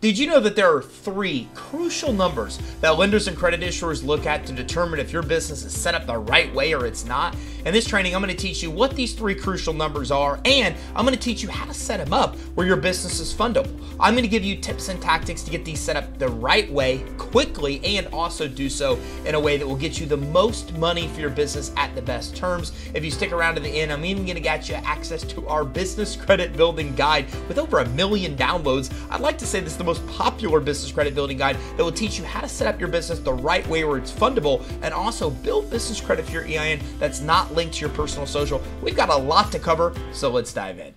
Did you know that there are three crucial numbers that lenders and credit issuers look at to determine if your business is set up the right way or it's not? In this training, I'm going to teach you what these three crucial numbers are, and I'm going to teach you how to set them up where your business is fundable. I'm going to give you tips and tactics to get these set up the right way, quickly, and also do so in a way that will get you the most money for your business at the best terms. If you stick around to the end, I'm even going to get you access to our business credit building guide with over 1 million downloads. I'd like to say this is the most popular business credit building guide that will teach you how to set up your business the right way where it's fundable and also build business credit for your EIN that's not linked to your personal social. We've got a lot to cover, so let's dive in.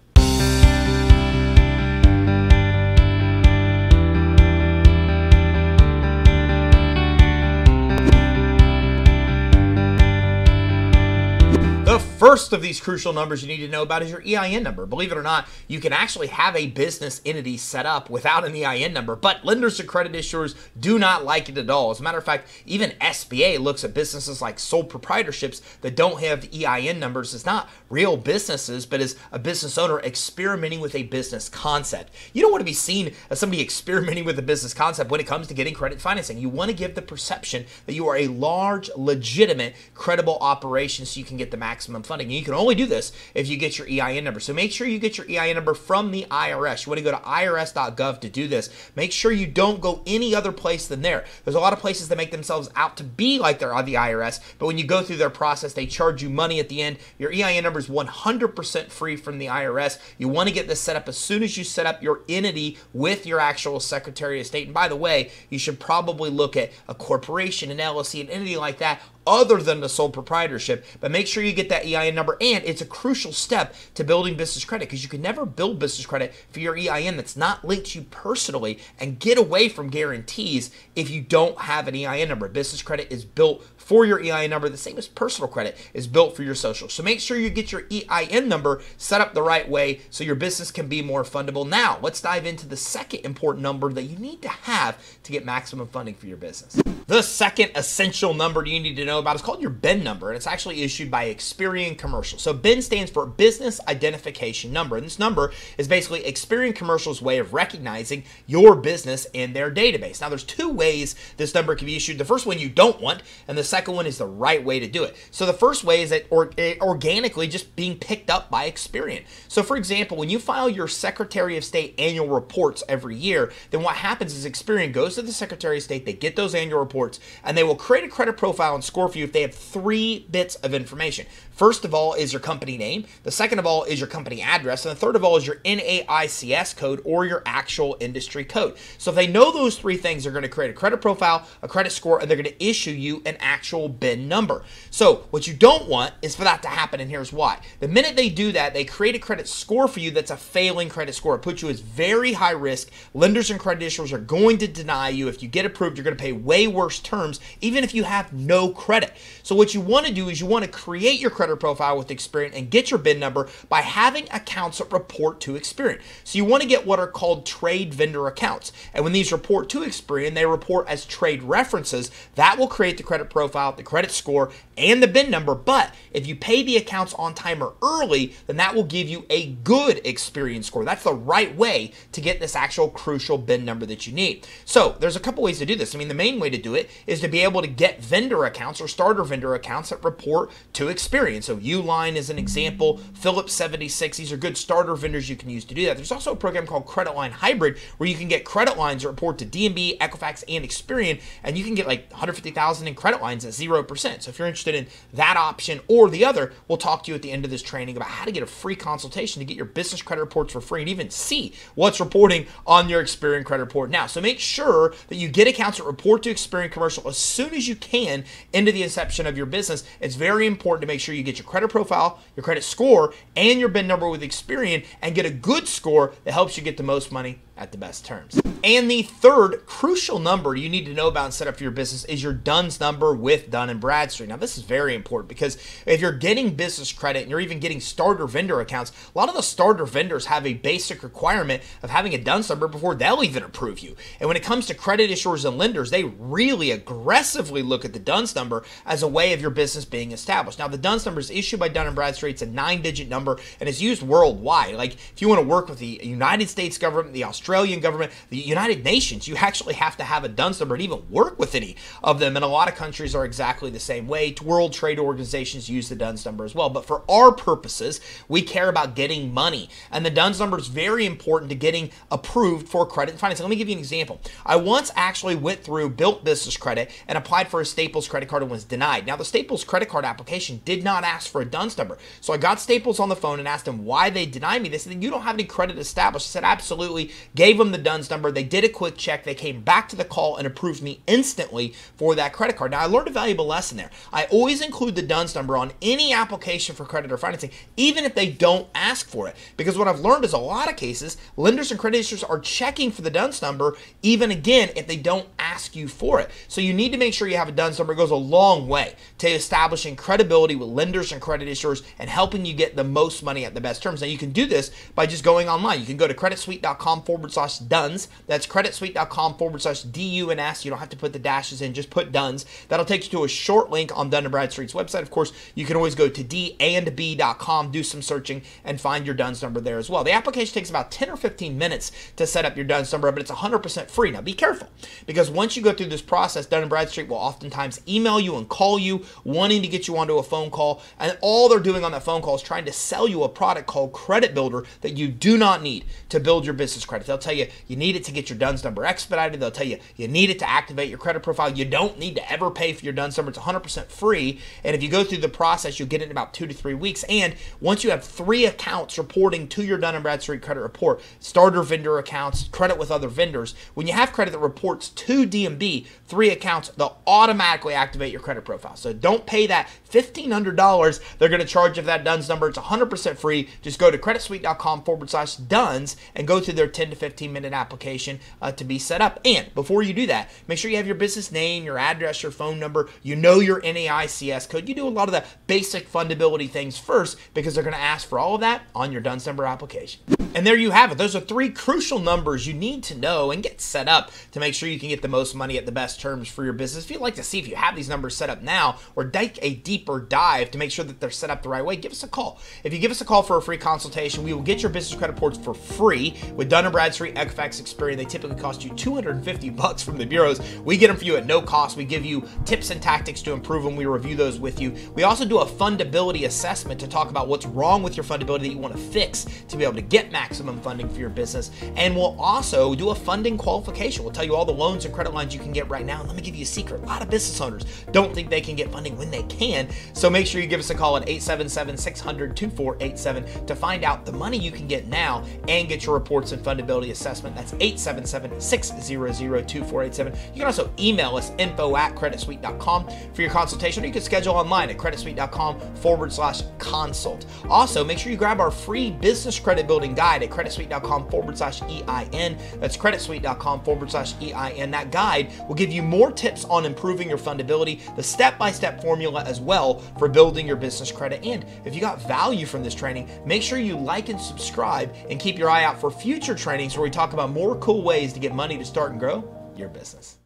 The first of these crucial numbers you need to know about is your EIN number. Believe it or not, you can actually have a business entity set up without an EIN number, but lenders and credit issuers do not like it at all. As a matter of fact, even SBA looks at businesses like sole proprietorships that don't have EIN numbers as not real businesses, but as a business owner experimenting with a business concept. You don't want to be seen as somebody experimenting with a business concept when it comes to getting credit financing. You want to give the perception that you are a large, legitimate, credible operation so you can get the maximum funding. And you can only do this if you get your EIN number. So make sure you get your EIN number from the IRS. You want to go to irs.gov to do this. Make sure you don't go any other place than there. There's a lot of places that make themselves out to be like they're on the IRS, but when you go through their process, they charge you money at the end. Your EIN number is 100% free from the IRS. You want to get this set up as soon as you set up your entity with your actual Secretary of State. And by the way, you should probably look at a corporation, an LLC, an entity like that, other than the sole proprietorship, but make sure you get that EIN number, and it's a crucial step to building business credit because you can never build business credit for your EIN that's not linked to you personally and get away from guarantees if you don't have an EIN number. Business credit is built for your EIN number, the same as personal credit is built for your social. So make sure you get your EIN number set up the right way so your business can be more fundable. Now, let's dive into the second important number that you need to have to get maximum funding for your business. The second essential number you need to know about is called your BIN number, and it's actually issued by Experian Commercial. So BIN stands for Business Identification Number, and this number is basically Experian Commercial's way of recognizing your business in their database. Now, there's two ways this number can be issued. The first one you don't want, and the second one is the right way to do it. So the first way is that organically just being picked up by Experian. So for example, when you file your Secretary of State annual reports every year, then what happens is Experian goes to the Secretary of State, they get those annual reports, and they will create a credit profile and score for you if they have 3 bits of information. First of all is your company name. The second of all is your company address. And the third of all is your NAICS code or your actual industry code. So if they know those 3 things, they're going to create a credit profile, a credit score, and they're going to issue you an actual BIN number. So what you don't want is for that to happen, and here's why. The minute they do that, they create a credit score for you that's a failing credit score. It puts you at very high risk. Lenders and credit issuers are going to deny you. If you get approved, you're going to pay way worse terms, even if you have no credit. So what you want to do is you want to create your credit profile with Experian and get your BIN number by having accounts that report to Experian. So you want to get what are called trade vendor accounts. And when these report to Experian, they report as trade references. That will create the credit profile, the credit score, and the BIN number. But if you pay the accounts on time or early, then that will give you a good Experian score. That's the right way to get this actual crucial BIN number that you need. So there's a couple ways to do this. I mean, the main way to do it is to be able to get vendor accounts or starter vendor accounts that report to Experian. So Uline is an example, Phillips 76, these are good starter vendors you can use to do that. There's also a program called Credit Line Hybrid where you can get credit lines that report to DNB, Equifax, and Experian, and you can get like 150,000 in credit lines at 0%. So if you're interested in that option or the other, we'll talk to you at the end of this training about how to get a free consultation to get your business credit reports for free and even see what's reporting on your Experian credit report now. So make sure that you get accounts that report to Experian Commercial as soon as you can into the inception of your business. It's very important to make sure you get your credit profile, your credit score, and your BIN number with Experian and get a good score that helps you get the most money at the best terms. And the third crucial number you need to know about and set up for your business is your DUNS number with Dun & Bradstreet. Now, this is very important because if you're getting business credit and you're even getting starter vendor accounts, a lot of the starter vendors have a basic requirement of having a DUNS number before they'll even approve you. And when it comes to credit issuers and lenders, they really aggressively look at the DUNS number as a way of your business being established. Now, the DUNS number is issued by Dun & Bradstreet. It's a 9-digit number and it's used worldwide. Like if you want to work with the United States government, the Australian Australian government, the United Nations. You actually have to have a DUNS number to even work with any of them. And a lot of countries are exactly the same way. World Trade Organizations use the DUNS number as well. But for our purposes, we care about getting money. And the DUNS number is very important to getting approved for credit and financing. Let me give you an example. I once actually went through Built Business Credit and applied for a Staples credit card and was denied. Now, the Staples credit card application did not ask for a DUNS number. So I got Staples on the phone and asked them why they denied me. They said, you don't have any credit established. I said, absolutely. Gave them the DUNS number. They did a quick check. They came back to the call and approved me instantly for that credit card. Now, I learned a valuable lesson there. I always include the DUNS number on any application for credit or financing, even if they don't ask for it. Because what I've learned is a lot of cases, lenders and credit issuers are checking for the DUNS number, even again, if they don't ask you for it. So you need to make sure you have a DUNS number. It goes a long way to establishing credibility with lenders and credit issuers and helping you get the most money at the best terms. Now, you can do this by just going online. You can go to creditsuite.com/DUNS. That's creditsuite.com/DUNS. You don't have to put the dashes in, just put DUNS. That'll take you to a short link on Dun & Bradstreet's website. Of course, you can always go to dandb.com, do some searching, and find your DUNS number there as well. The application takes about 10 or 15 minutes to set up your DUNS number, but it's 100% free. Now, be careful, because once you go through this process, Dun & Bradstreet will oftentimes email you and call you, wanting to get you onto a phone call, and all they're doing on that phone call is trying to sell you a product called Credit Builder that you do not need to build your business credit. They'll tell you you need it to get your DUNS number expedited. They'll tell you you need it to activate your credit profile. You don't need to ever pay for your DUNS number. It's 100% free, and if you go through the process, you'll get it in about 2 to 3 weeks. And once you have 3 accounts reporting to your Dun & Bradstreet credit report, starter vendor accounts, credit with other vendors, when you have credit that reports to DMB, 3 accounts, they'll automatically activate your credit profile. So don't pay that $1,500 they're going to charge you for that DUNS number. It's 100% free. Just go to creditsuite.com/DUNS and go through their 10 to 15 minute application to be set up. And before you do that, make sure you have your business name, your address, your phone number, you know your NAICS code. You do a lot of the basic fundability things first, because they're going to ask for all of that on your DUNS number application. And there you have it. Those are 3 crucial numbers you need to know and get set up to make sure you can get the most money at the best terms for your business. If you'd like to see if you have these numbers set up now, or take a deeper dive to make sure that they're set up the right way, give us a call. If you give us a call for a free consultation, we will get your business credit reports for free with Dun & Bradstreet, Equifax, Experian. They typically cost you $250 from the bureaus. We get them for you at no cost. We give you tips and tactics to improve them. We review those with you. We also do a fundability assessment to talk about what's wrong with your fundability that you want to fix to be able to get maximum funding for your business. And we'll also do a funding qualification. We'll tell you all the loans and credit lines you can get right now. And let me give you a secret. A lot of business owners don't think they can get funding when they can. So make sure you give us a call at 877-600-2487 to find out the money you can get now and get your reports and fundability assessment. That's 877-600-2487. You can also email us info@creditsuite.com for your consultation, or you can schedule online at creditsuite.com/consult. Also, make sure you grab our free business credit building guide at creditsuite.com/EIN. That's creditsuite.com/EIN. That guide will give you more tips on improving your fundability, the step-by-step formula as well for building your business credit. And if you got value from this training, make sure you like and subscribe and keep your eye out for future trainings where we talk about more cool ways to get money to start and grow your business.